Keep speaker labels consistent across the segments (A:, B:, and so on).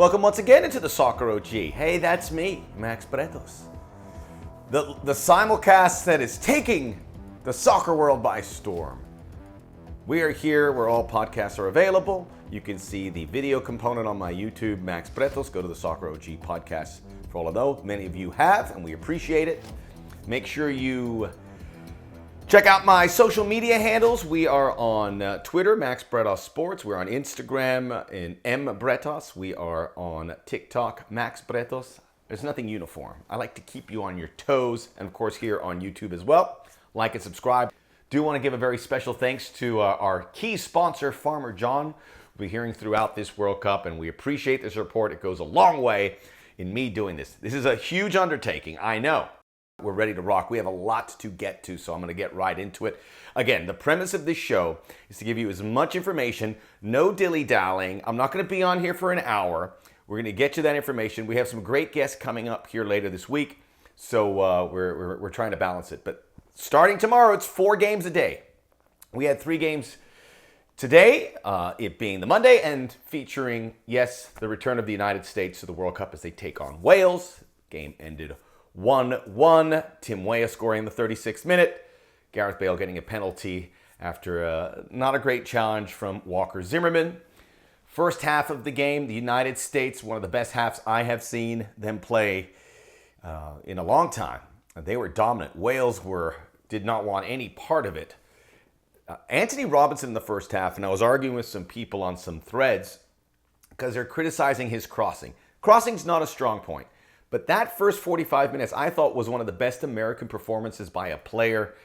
A: welcome once again into the Soccer OG. Hey, that's me, Max Bretos. The simulcast that is taking the soccer world by storm. We are here where all podcasts are available. You can see the video component on my YouTube, Max Bretos. Go to the Soccer OG podcast for all of those. Many of you have, and we appreciate it. Make sure you check out my social media handles. We are on Twitter, Max Bretos Sports. We're on Instagram in M Bretos. We are on TikTok, Max Bretos. There's nothing uniform. I like to keep you on your toes, and of course here on YouTube as well. Like and subscribe. Do want to give a very special thanks to our key sponsor, Farmer John. We'll be hearing throughout this World Cup, and we appreciate the support. It goes a long way in me doing this. This is a huge undertaking, I know. We're ready to rock. We have a lot to get to, so I'm going to get right into it. Again, the premise of this show is to give you as much information, no dilly-dallying. I'm not going to be on here for an hour. We're going to get you that information. We have some great guests coming up here later this week, so we're trying to balance it. But starting tomorrow, it's 4 games a day. We had 3 games today, it being the Monday, and featuring, yes, the return of the United States to the World Cup as they take on Wales. Game ended 1-1. Tim Weah scoring in the 36th minute. Gareth Bale getting a penalty after not a great challenge from Walker Zimmerman. First half of the game, the United States, one of the best halves I have seen them play in a long time. They were dominant. Wales did not want any part of it. Anthony Robinson in the first half, and I was arguing with some people on some threads because they're criticizing his crossing. Crossing's not a strong point. But that first 45 minutes, I thought, was one of the best American performances by a player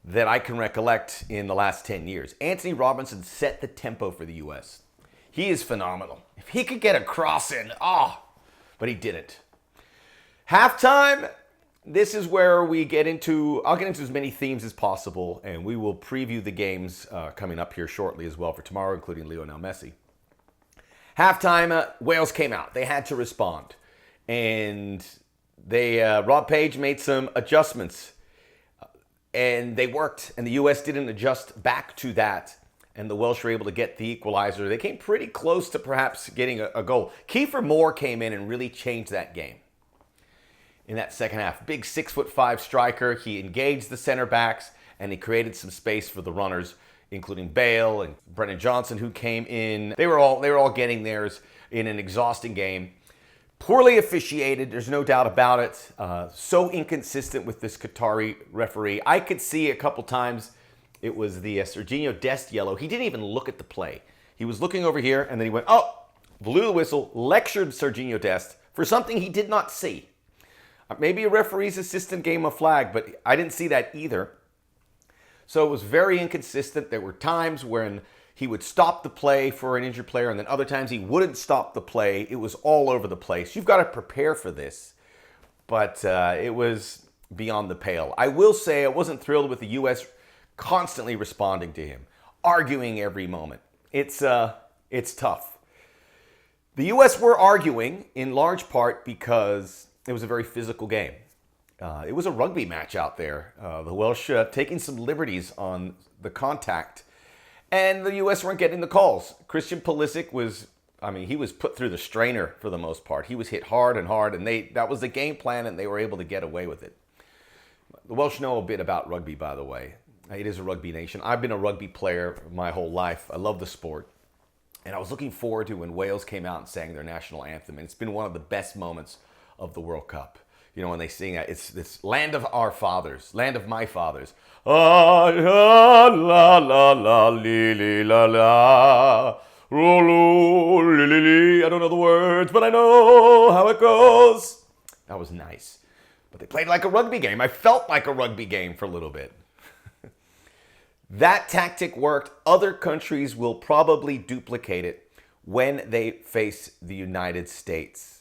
A: that I can recollect in the last 10 years. Anthony Robinson set the tempo for the U.S. He is phenomenal. If he could get a cross in, but he didn't. Halftime, this is where I'll get into as many themes as possible, and we will preview the games coming up here shortly as well for tomorrow, including Lionel Messi. Halftime, Wales came out. They had to respond. And Rob Page made some adjustments, and they worked, and the U.S. didn't adjust back to that, and the Welsh were able to get the equalizer. They came pretty close to perhaps getting a goal. Kiefer Moore came in and really changed that game in that second half. Big 6'5" striker. He engaged the center backs, and he created some space for the runners, including Bale and Brennan Johnson, who came in. They were all getting theirs in an exhausting game. Poorly officiated, there's no doubt about it. So inconsistent with this Qatari referee. I could see a couple times it was the Serginho Dest yellow. He didn't even look at the play. He was looking over here, and then he went, blew the whistle, lectured Serginho Dest for something he did not see. Maybe a referee's assistant gave him a flag, but I didn't see that either. So it was very inconsistent. There were times when he would stop the play for an injured player, and then other times he wouldn't stop the play. It was all over the place. You've got to prepare for this, but it was beyond the pale. I will say I wasn't thrilled with the U.S. constantly responding to him, arguing every moment. It's tough. The U.S. were arguing in large part because it was a very physical game. It was a rugby match out there. The Welsh taking some liberties on the contact. And the U.S. weren't getting the calls. Christian Pulisic was put through the strainer for the most part. He was hit hard, and that was the game plan, and they were able to get away with it. The Welsh know a bit about rugby, by the way. It is a rugby nation. I've been a rugby player my whole life. I love the sport. And I was looking forward to when Wales came out and sang their national anthem. And it's been one of the best moments of the World Cup. You know, when they sing that, it's this land of our fathers, land of my fathers. Ah, la, la, la, la, li, li, la, la. Li, li, li. I don't know the words, but I know how it goes. That was nice. But they played like a rugby game. I felt like a rugby game for a little bit. That tactic worked. Other countries will probably duplicate it when they face the United States.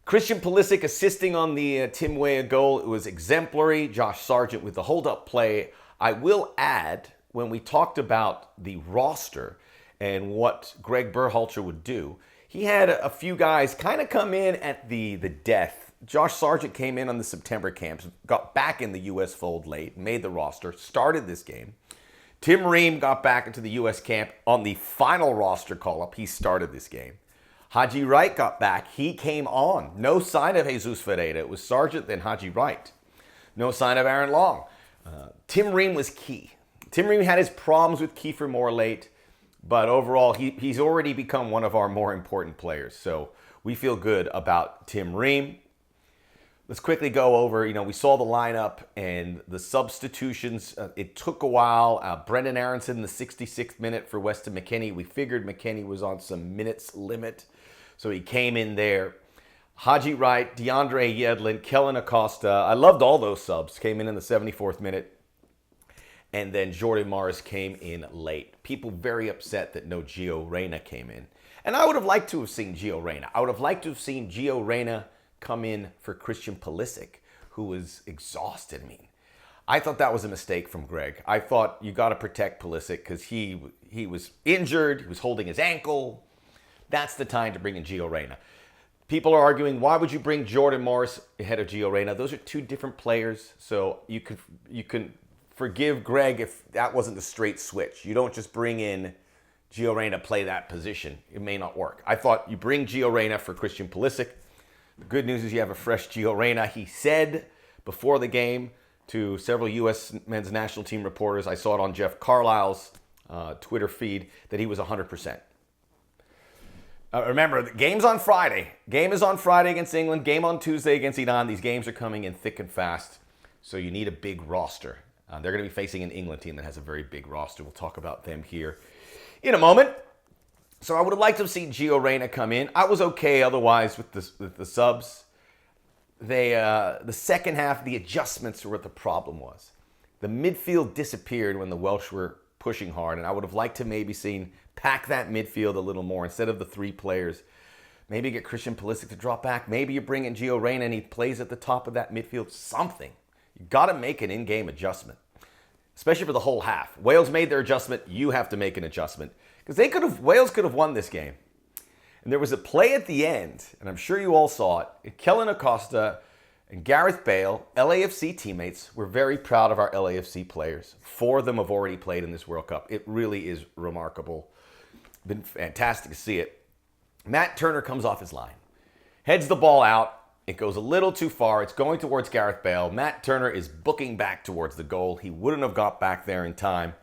A: Christian Pulisic assisting on the Tim Weah goal. It was exemplary. Josh Sargent with the hold-up play. I will add, when we talked about the roster and what Greg Berhalter would do, he had a few guys kind of come in at the death. Josh Sargent came in on the September camps, got back in the U.S. fold late, made the roster, started this game. Tim Ream got back into the U.S. camp on the final roster call-up. He started this game. Haji Wright got back. He came on. No sign of Jesus Ferreira. It was Sargent, then Haji Wright. No sign of Aaron Long. Tim Ream was key. Tim Ream had his problems with Kiefer Moore late, but overall, he's already become one of our more important players. So we feel good about Tim Ream. Let's quickly go over, we saw the lineup and the substitutions. It took a while. Brendan Aronson in the 66th minute for Weston McKennie. We figured McKennie was on some minutes limit, so he came in there. Haji Wright, DeAndre Yedlin, Kellen Acosta. I loved all those subs. Came in the 74th minute. And then Jordan Morris came in late. People very upset that no Gio Reyna came in. And I would have liked to have seen Gio Reyna. I would have liked to have seen Gio Reyna come in for Christian Pulisic, who was exhausted. I thought that was a mistake from Greg. I thought you got to protect Pulisic because he was injured. He was holding his ankle. That's the time to bring in Gio Reyna. People are arguing, why would you bring Jordan Morris ahead of Gio Reyna? Those are two different players, so you can forgive Greg if that wasn't a straight switch. You don't just bring in Gio Reyna to play that position. It may not work. I thought you bring Gio Reyna for Christian Pulisic. The good news is you have a fresh Gio Reyna. He said before the game to several U.S. men's national team reporters, I saw it on Jeff Carlisle's Twitter feed, that he was 100%. Remember, the game's on Friday. Game is on Friday against England. Game on Tuesday against Iran. These games are coming in thick and fast, so you need a big roster. They're going to be facing an England team that has a very big roster. We'll talk about them here in a moment. So I would have liked to have seen Gio Reyna come in. I was okay otherwise with the subs. The second half, the adjustments were what the problem was. The midfield disappeared when the Welsh were pushing hard, and I would have liked to maybe seen pack that midfield a little more instead of the three players. Maybe get Christian Pulisic to drop back. Maybe you bring in Gio Reyna and he plays at the top of that midfield. Something. You got to make an in-game adjustment, especially for the whole half. Wales made their adjustment. You have to make an adjustment because Wales could have won this game. And there was a play at the end, and I'm sure you all saw it. Kellen Acosta and Gareth Bale, LAFC teammates, we're very proud of our LAFC players. 4 of them have already played in this World Cup. It really is remarkable. Been fantastic to see it. Matt Turner comes off his line, heads the ball out. It goes a little too far. It's going towards Gareth Bale. Matt Turner is booking back towards the goal. He wouldn't have got back there in time.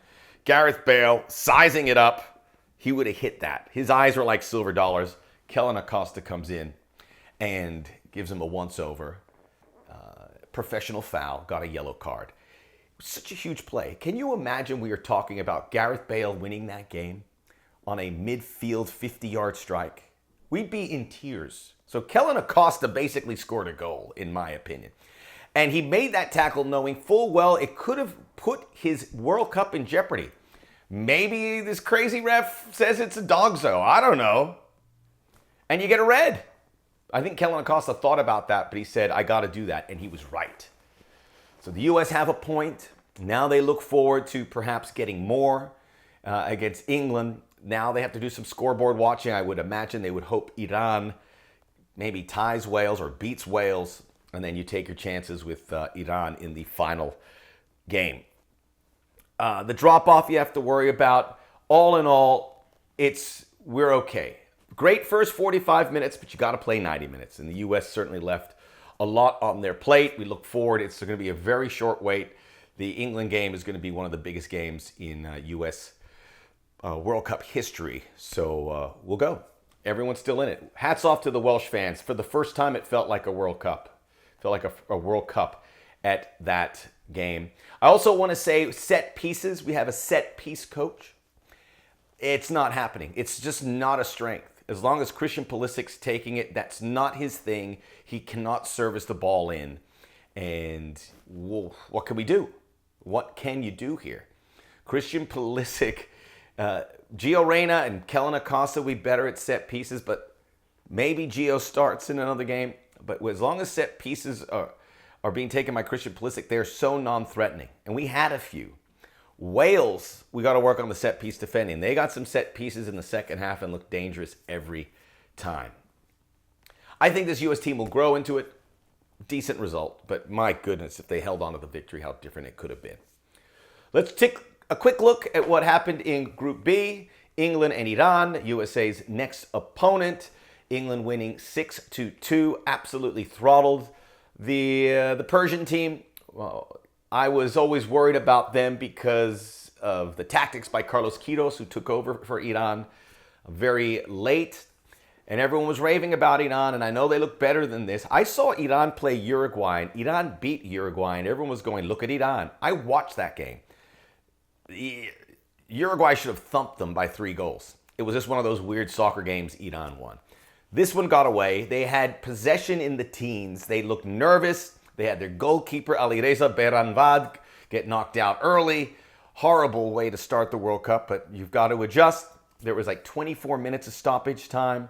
A: Gareth Bale sizing it up. He would have hit that. His eyes were like silver dollars. Kellen Acosta comes in and gives him a once-over. Professional foul, got a yellow card. Such a huge play. Can you imagine we are talking about Gareth Bale winning that game on a midfield 50-yard strike? We'd be in tears. So Kellen Acosta basically scored a goal, in my opinion. And he made that tackle knowing full well it could have put his World Cup in jeopardy. Maybe this crazy ref says it's a dogzo. I don't know. And you get a red. I think Kellen Acosta thought about that, but he said, I got to do that. And he was right. So the U.S. have a point. Now they look forward to perhaps getting more against England. Now they have to do some scoreboard watching. I would imagine they would hope Iran maybe ties Wales or beats Wales. And then you take your chances with Iran in the final game. The drop-off you have to worry about. All in all, we're okay. Great first 45 minutes, but you got to play 90 minutes. And the U.S. certainly left a lot on their plate. We look forward. It's going to be a very short wait. The England game is going to be one of the biggest games in U.S. World Cup history. So we'll go. Everyone's still in it. Hats off to the Welsh fans. For the first time, it felt like a World Cup. It felt like a World Cup at that game. I also want to say set pieces. We have a set piece coach. It's not happening. It's just not a strength. As long as Christian Pulisic's taking it, that's not his thing. He cannot service the ball in. And what can we do? What can you do here? Christian Pulisic, Gio Reyna and Kellen Acosta, we better at set pieces, but maybe Gio starts in another game. But as long as set pieces are being taken by Christian Pulisic, they're so non-threatening. And we had a few. Wales, we got to work on the set piece defending. They got some set pieces in the second half and looked dangerous every time. I think this U.S. team will grow into it. Decent result, but my goodness, if they held on to the victory, how different it could have been. Let's take a quick look at what happened in Group B. England and Iran, USA's next opponent. England winning 6-2, absolutely throttled the Persian team. Well, I was always worried about them because of the tactics by Carlos Queiroz, who took over for Iran very late. And everyone was raving about Iran, and I know they look better than this. I saw Iran play Uruguay, and Iran beat Uruguay, and everyone was going, look at Iran. I watched that game. Uruguay should have thumped them by 3 goals. It was just one of those weird soccer games Iran won. This one got away. They had possession in the teens. They looked nervous. They had their goalkeeper, Alireza Beranvad, get knocked out early. Horrible way to start the World Cup, but you've got to adjust. There was like 24 minutes of stoppage time.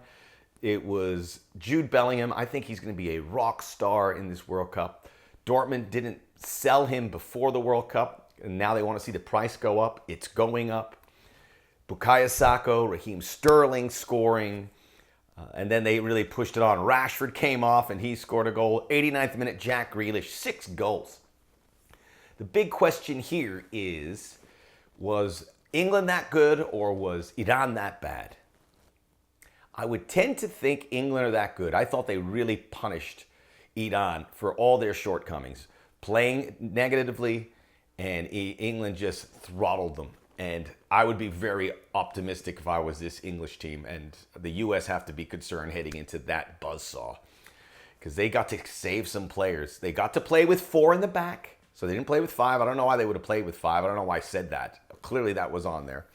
A: It was Jude Bellingham. I think he's going to be a rock star in this World Cup. Dortmund didn't sell him before the World Cup, and now they want to see the price go up. It's going up. Bukayo Saka, Raheem Sterling scoring. And then they really pushed it on. Rashford came off, and he scored a goal. 89th minute, Jack Grealish, 6 goals. The big question here is, was England that good, or was Iran that bad? I would tend to think England are that good. I thought they really punished Iran for all their shortcomings, playing negatively, and England just throttled them. And I would be very optimistic if I was this English team, and the U.S. have to be concerned heading into that buzzsaw because they got to save some players. They got to play with 4 in the back, so they didn't play with 5. I don't know why they would have played with 5. I don't know why I said that. Clearly that was on there.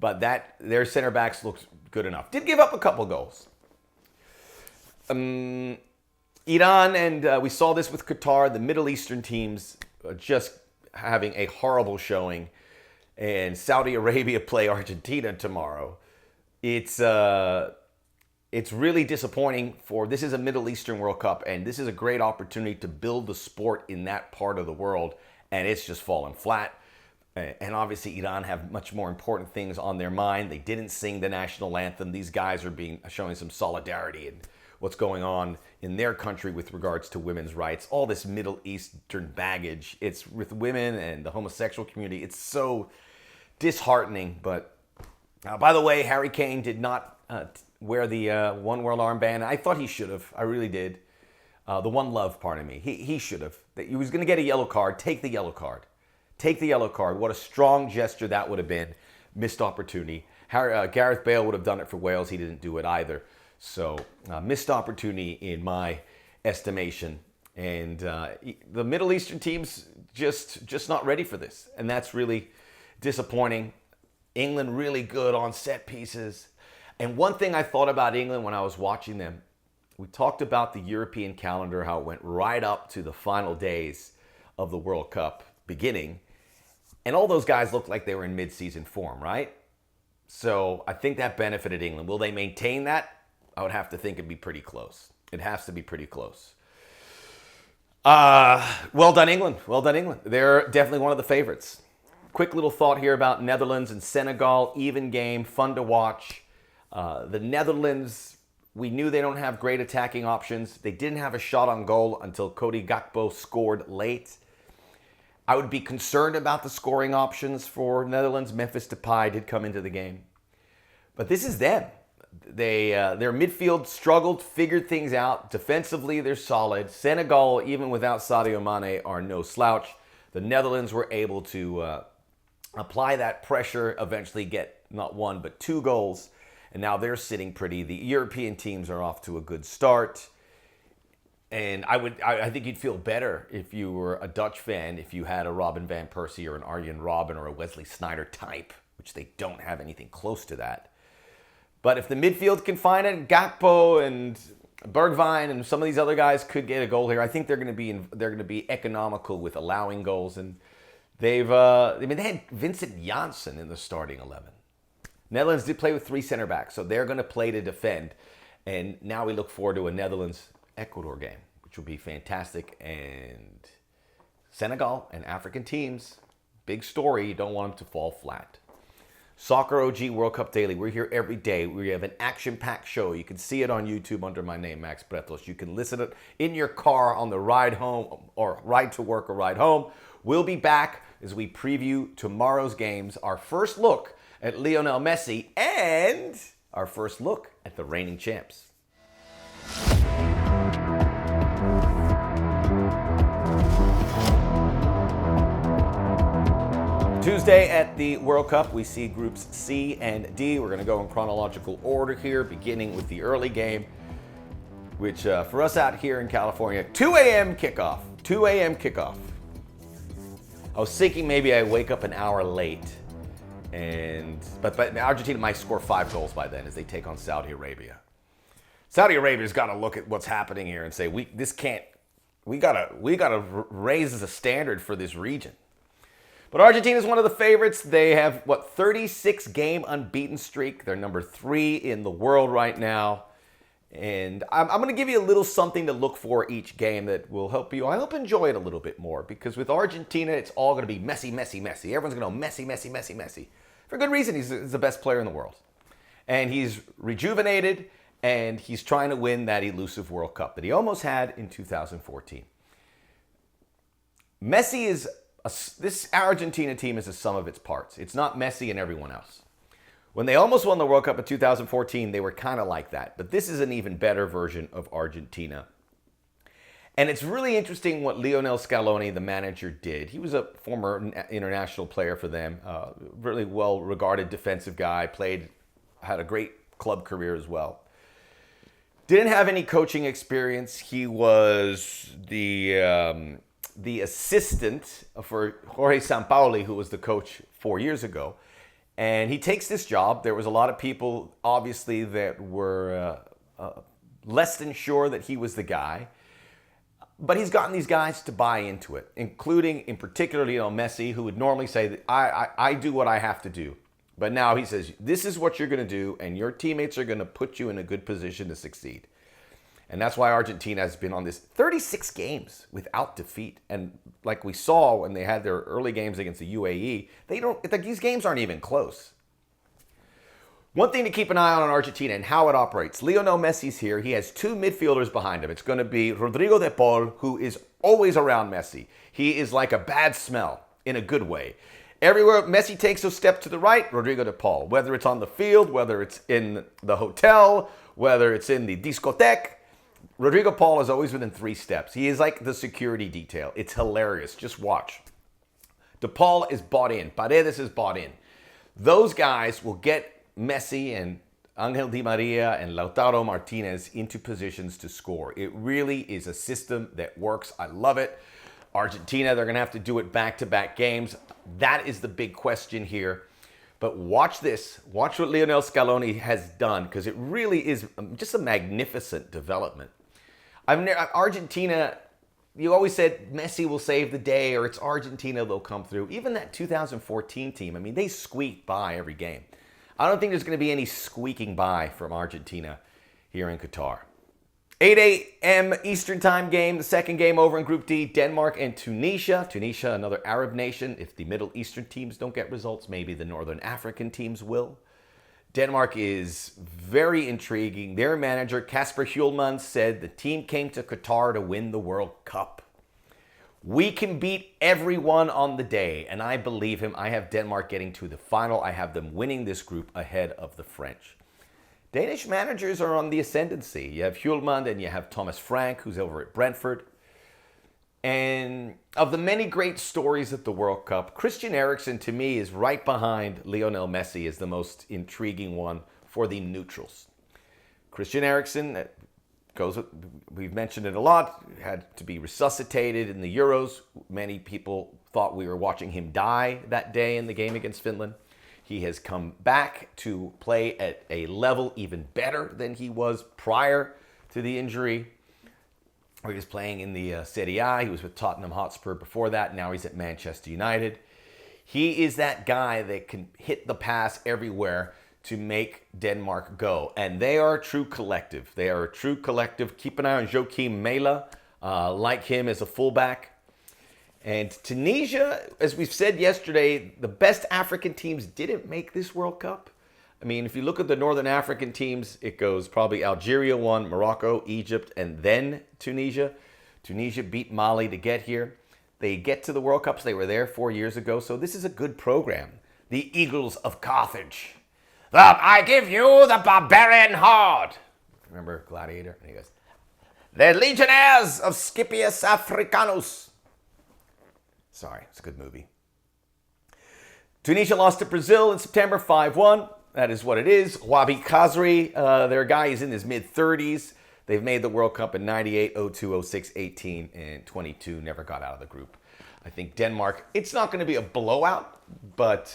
A: But their center backs looked good enough. Did give up a couple goals. Iran, and we saw this with Qatar, the Middle Eastern teams just having a horrible showing. And Saudi Arabia play Argentina tomorrow. It's really disappointing this is a Middle Eastern World Cup, and this is a great opportunity to build the sport in that part of the world, and it's just fallen flat. And obviously Iran have much more important things on their mind. They didn't sing the national anthem. These guys are showing some solidarity in what's going on in their country with regards to women's rights. All this Middle Eastern baggage, it's with women and the homosexual community. It's so disheartening. But by the way, Harry Kane did not wear the One World armband. I thought he should have. I really did. The One Love, pardon me. He should have. He was going to get a yellow card. Take the yellow card. Take the yellow card. What a strong gesture that would have been. Missed opportunity. Gareth Bale would have done it for Wales. He didn't do it either. So missed opportunity in my estimation. And the Middle Eastern teams just not ready for this. And that's really disappointing. England really good on set pieces. And one thing I thought about England when I was watching them, we talked about the European calendar, how it went right up to the final days of the World Cup beginning. And all those guys looked like they were in mid-season form, right? So I think that benefited England. Will they maintain that? I would have to think it'd be pretty close. It has to be pretty close. Well done, England. Well done, England. They're definitely one of the favorites. Quick little thought here about Netherlands and Senegal. Even game, fun to watch. The Netherlands, we knew they don't have great attacking options. They didn't have a shot on goal until Cody Gakpo scored late. I would be concerned about the scoring options for Netherlands. Memphis Depay did come into the game. But this is them. Their midfield struggled, figured things out. Defensively, they're solid. Senegal, even without Sadio Mane, are no slouch. The Netherlands were able to apply that pressure, eventually get not 1 but 2 goals. And now they're sitting pretty. The European teams are off to a good start. And I think you'd feel better if you were a Dutch fan, if you had a Robin van Persie or an Arjen Robben or a Wesley Sneijder type, which they don't have anything close to that. But if the midfield can find it, Gakpo and Bergwijn and some of these other guys could get a goal here. I think they're going to be economical with allowing goals, and they had Vincent Janssen in the starting 11. Netherlands did play with 3 center backs, so they're going to play to defend. And now we look forward to a Netherlands-Ecuador game, which will be fantastic. And Senegal and African teams, big story. You don't want them to fall flat. Soccer OG World Cup Daily. We're here every day. We have an action-packed show. You can see it on YouTube under my name, Max Bretos. You can listen to it in your car on the ride home or ride to work or ride home. We'll be back as we preview tomorrow's games, our first look at Lionel Messi, and our first look at the reigning champs. Tuesday at the World Cup, we see groups C and D. We're going to go in chronological order here, beginning with the early game, which for us out here in California, 2 a.m. kickoff. 2 a.m. kickoff. I was thinking maybe I wake up an hour late, but Argentina might score 5 goals by then as they take on Saudi Arabia. Saudi Arabia's got to look at what's happening here and say we gotta raise the standard for this region. But Argentina is one of the favorites. They have 36 game unbeaten streak. They're number 3 in the world right now. And I'm going to give you a little something to look for each game that will help you, I hope, enjoy it a little bit more. Because with Argentina, it's all going to be Messi, Messi, Messi. Everyone's going to know Messi, Messi, Messi, Messi. For good reason, he's the best player in the world. And he's rejuvenated, and he's trying to win that elusive World Cup that he almost had in 2014. Messi is, this Argentina team is a sum of its parts. It's not Messi and everyone else. When they almost won the World Cup in 2014, they were kind of like that. But this is an even better version of Argentina. And it's really interesting what Lionel Scaloni, the manager, did. He was a former international player for them, really well-regarded defensive guy, had a great club career as well. Didn't have any coaching experience. He was the assistant for Jorge Sampaoli, who was the coach 4 years ago. And he takes this job. There was a lot of people, obviously, that were less than sure that he was the guy. But he's gotten these guys to buy into it, including, in particular, Messi, who would normally say that I do what I have to do. But now he says, this is what you're going to do, and your teammates are going to put you in a good position to succeed. And that's why Argentina has been on this 36 games without defeat. And like we saw when they had their early games against the UAE, these games aren't even close. One thing to keep an eye on Argentina and how it operates. Lionel Messi's here. He has 2 midfielders behind him. It's going to be Rodrigo de Paul, who is always around Messi. He is like a bad smell in a good way. Everywhere Messi takes a step to the right, Rodrigo de Paul. Whether it's on the field, whether it's in the hotel, whether it's in the discotheque, Rodrigo Paul is always within 3 steps. He is like the security detail. It's hilarious. Just watch. De Paul is bought in. Paredes is bought in. Those guys will get Messi and Angel Di Maria and Lautaro Martinez into positions to score. It really is a system that works. I love it. Argentina, they're going to have to do it back-to-back games. That is the big question here. But watch this. Watch what Lionel Scaloni has done, because it really is just a magnificent development. Argentina, you always said Messi will save the day, or it's Argentina, they'll come through. Even that 2014 team, they squeaked by every game. I don't think there's going to be any squeaking by from Argentina here in Qatar. 8 a.m. Eastern time game, the second game over in Group D, Denmark and Tunisia. Tunisia, another Arab nation. If the Middle Eastern teams don't get results, maybe the Northern African teams will. Denmark is very intriguing. Their manager, Kasper Hjulmand, said the team came to Qatar to win the World Cup. We can beat everyone on the day, and I believe him. I have Denmark getting to the final. I have them winning this group ahead of the French. Danish managers are on the ascendancy. You have Hjulmand and you have Thomas Frank, who's over at Brentford. And of the many great stories at the World Cup, Christian Eriksen, to me, is right behind Lionel Messi as the most intriguing one for the neutrals. Christian Eriksen we've mentioned it a lot, had to be resuscitated in the Euros. Many people thought we were watching him die that day in the game against Finland. He has come back to play at a level even better than he was prior to the injury. He was playing in the Serie A. He was with Tottenham Hotspur before that. Now he's at Manchester United. He is that guy that can hit the pass everywhere to make Denmark go. And they are a true collective. They are a true collective. Keep an eye on Joachim Mæhle. Like him as a fullback. And Tunisia, as we've said yesterday, the best African teams didn't make this World Cup. If you look at the Northern African teams, it goes probably Algeria won, Morocco, Egypt, and then Tunisia. Tunisia beat Mali to get here. They get to the World Cups. They were there 4 years ago, so this is a good program. The Eagles of Carthage. I give you the barbarian horde. Remember Gladiator? And he goes, the legionnaires of Scipius Africanus. Sorry, it's a good movie. Tunisia lost to Brazil in September 5-1. That is what it is. Wabi Khazri, their guy is in his mid-30s. They've made the World Cup in 98, 02, 06, 18, and 22. Never got out of the group. I think Denmark, it's not going to be a blowout, but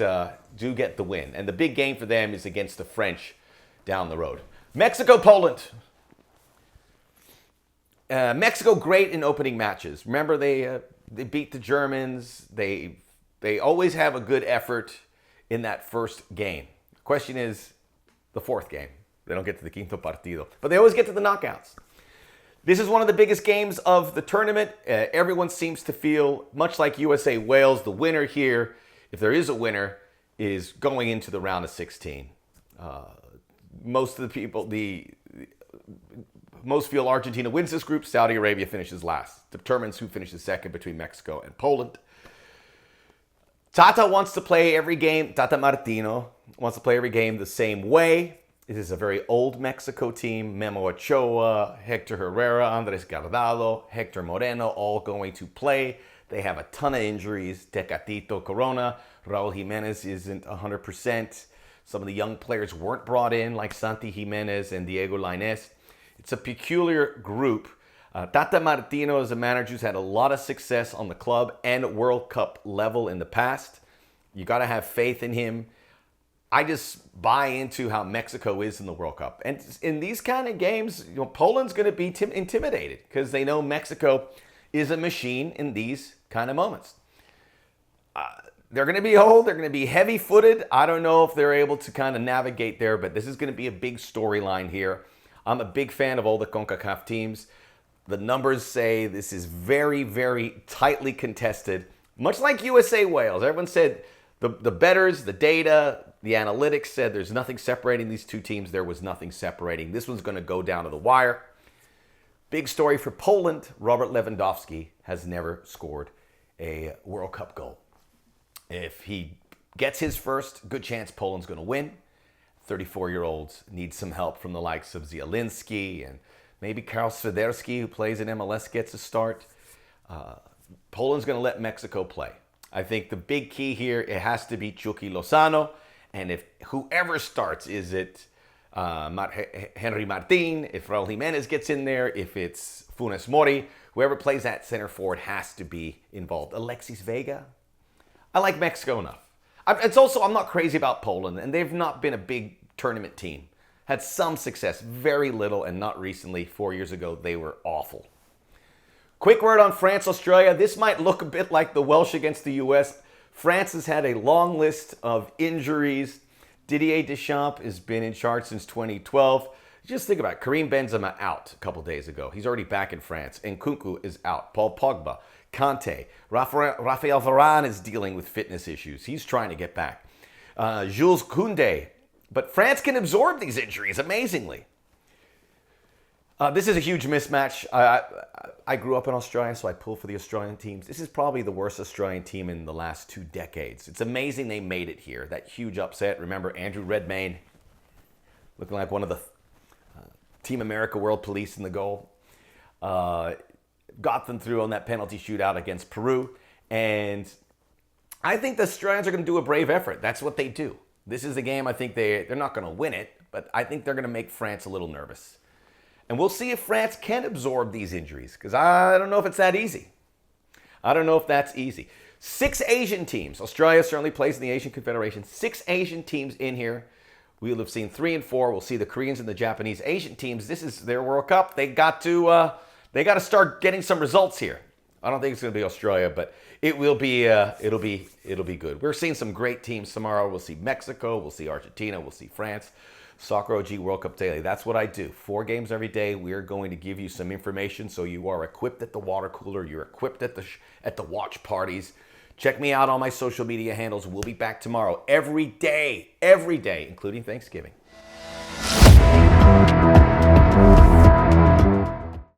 A: do get the win. And the big game for them is against the French down the road. Mexico, Poland. Mexico, great in opening matches. Remember, they beat the Germans. They always have a good effort in that first game. The question is the fourth game. They don't get to the quinto partido, but they always get to the knockouts. This is one of the biggest games of the tournament. Everyone seems to feel, much like USA-Wales, the winner here, if there is a winner, is going into the round of 16. Most of the people, most feel Argentina wins this group. Saudi Arabia finishes last. Determines who finishes second between Mexico and Poland. Tata wants to play every game. Tata Martino wants to play every game the same way. It is a very old Mexico team. Memo Ochoa, Hector Herrera, Andres Guardado, Hector Moreno, all going to play. They have a ton of injuries. Tecatito Corona, Raul Jimenez isn't 100%. Some of the young players weren't brought in, like Santi Jimenez and Diego Lainez. It's a peculiar group. Tata Martino is a manager who's had a lot of success on the club and World Cup level in the past. You got to have faith in him. I just buy into how Mexico is in the World Cup. And in these kind of games, Poland's going to be intimidated because they know Mexico is a machine in these kind of moments. They're going to be old. They're going to be heavy-footed. I don't know if they're able to kind of navigate there, but this is going to be a big storyline here. I'm a big fan of all the CONCACAF teams. The numbers say this is very, very tightly contested, much like USA-Wales. Everyone said the bettors, the data, the analytics said there's nothing separating these two teams. There was nothing separating. This one's going to go down to the wire. Big story for Poland. Robert Lewandowski has never scored a World Cup goal. If he gets his first, good chance Poland's going to win. 34-year-olds need some help from the likes of Zielinski and maybe Karol Swiderski, who plays in MLS, gets a start. Poland's going to let Mexico play. I think the big key here, it has to be Chucky Lozano. And if whoever starts, is it Henry Martin, if Raul Jimenez gets in there, if it's Funes Mori, whoever plays that center forward has to be involved. Alexis Vega. I like Mexico enough. I'm not crazy about Poland, and they've not been a big tournament team. Had some success, very little, and not recently. 4 years ago, they were awful. Quick word on France, Australia. This might look a bit like the Welsh against the U.S. France has had a long list of injuries. Didier Deschamps has been in charge since 2012. Just think about it. Karim Benzema out a couple days ago. He's already back in France. And Nkunku is out. Paul Pogba, Kanté, Raphael Varane is dealing with fitness issues. He's trying to get back. Jules Koundé. But France can absorb these injuries, amazingly. This is a huge mismatch. I grew up in Australia, so I pull for the Australian teams. This is probably the worst Australian team in the last 2 decades. It's amazing they made it here. That huge upset. Remember, Andrew Redmayne looking like one of the Team America World Police in the goal. Got them through on that penalty shootout against Peru. And I think the Australians are going to do a brave effort. That's what they do. This is the game. I think they're not going to win it, but I think they're going to make France a little nervous. And we'll see if France can absorb these injuries, because I don't know if it's that easy. I don't know if that's easy. 6 Asian teams. Australia certainly plays in the Asian Confederation. 6 Asian teams in here. We'll have seen 3 and 4. We'll see the Koreans and the Japanese. Asian teams, this is their World Cup. They got to start getting some results here. I don't think it's going to be Australia, but it will be. It'll be good. We're seeing some great teams tomorrow. We'll see Mexico. We'll see Argentina. We'll see France. Soccer OG World Cup Daily. That's what I do. 4 games every day. We're going to give you some information so you are equipped at the water cooler. You're equipped at the watch parties. Check me out on my social media handles. We'll be back tomorrow every day, including Thanksgiving.